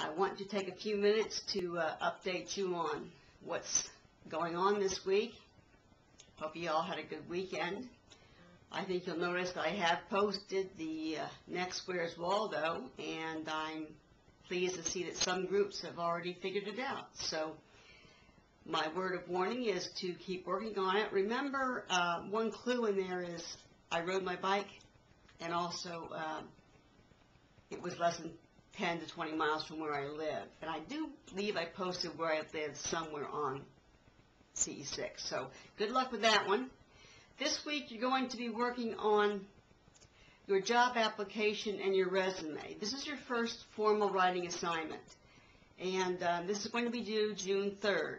I want to take a few minutes to update you on what's going on this week. Hope you all had a good weekend. I think you'll notice I have posted the next Where's Waldo, and I'm pleased to see that some groups have already figured it out. So my word of warning is to keep working on it. Remember, one clue in there is I rode my bike, and also it was less than 10 to 20 miles from where I live. And I do believe I posted where I live somewhere on CE6. So good luck with that one. This week you're going to be working on your job application and your resume. This is your first formal writing assignment. And this is going to be due June 3rd.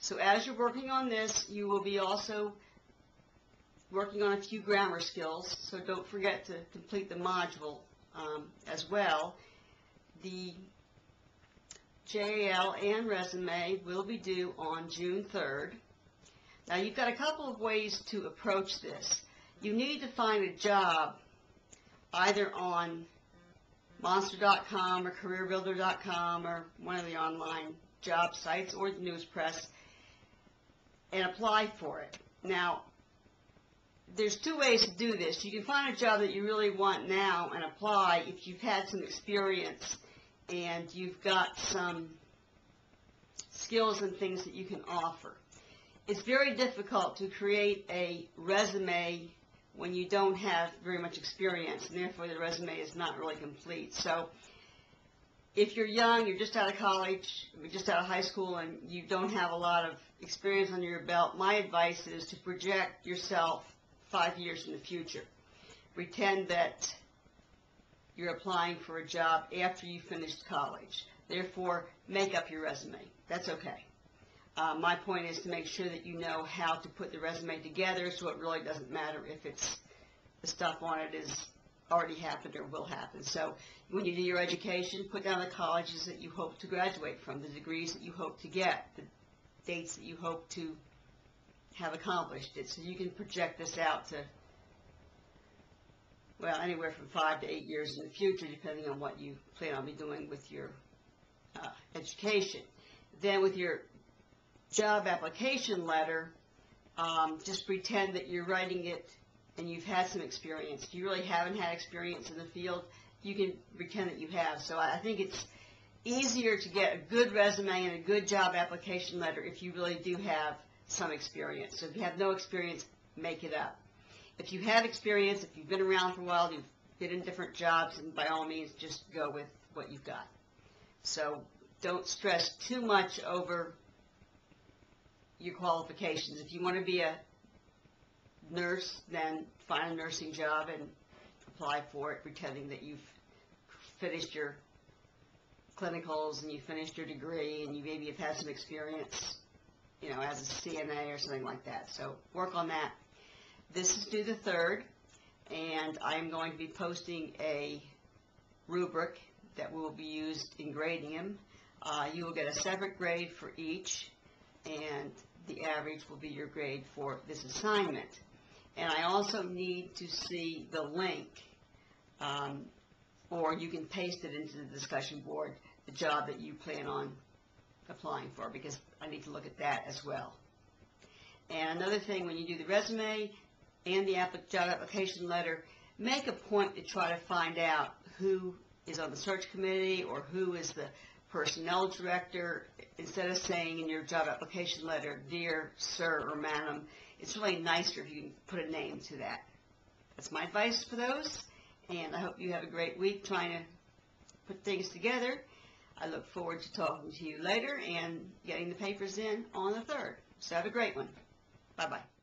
So as you're working on this, you will be also working on a few grammar skills. So don't forget to complete the module as well. The JAL and resume will be due on June 3rd. Now you've got a couple of ways to approach this. You need to find a job either on Monster.com or CareerBuilder.com or one of the online job sites or the news press and apply for it. Now, there's two ways to do this. You can find a job that you really want now and apply if you've had some experience and you've got some skills and things that you can offer. It's very difficult to create a resume when you don't have very much experience, and therefore the resume is not really complete. So if you're young, you're just out of college, you're just out of high school, and you don't have a lot of experience under your belt, my advice is to project yourself 5 years in the future. Pretend that you're applying for a job after you finished college. Therefore, make up your resume. That's okay. My point is to make sure that you know how to put the resume together, so it really doesn't matter if it's the stuff on it is already happened or will happen. So when you do your education, put down the colleges that you hope to graduate from, the degrees that you hope to get, the dates that you hope to have accomplished it, so you can project this out to, well, anywhere from 5 to 8 years in the future, depending on what you plan on doing with your education. Then with your job application letter, just pretend that you're writing it and you've had some experience. If you really haven't had experience in the field, you can pretend that you have. So I think it's easier to get a good resume and a good job application letter if you really do have some experience. So if you have no experience, make it up. If you have experience, if you've been around for a while, you've been in different jobs, and by all means, just go with what you've got. So don't stress too much over your qualifications. If you want to be a nurse, then find a nursing job and apply for it, pretending that you've finished your clinicals and you finished your degree and you maybe have had some experience, you know, as a CNA or something like that. So work on that. This is due the 3rd, and I'm going to be posting a rubric that will be used in grading them. You will get a separate grade for each, and the average will be your grade for this assignment. And I also need to see the link, or you can paste it into the discussion board, the job that you plan on applying for, because I need to look at that as well. And another thing, when you do the resume and the job application letter, make a point to try to find out who is on the search committee or who is the personnel director. Instead of saying in your job application letter, dear sir or madam, it's really nicer if you can put a name to that. That's my advice for those, and I hope you have a great week trying to put things together. I look forward to talking to you later and getting the papers in on the 3rd. So have a great one. Bye-bye.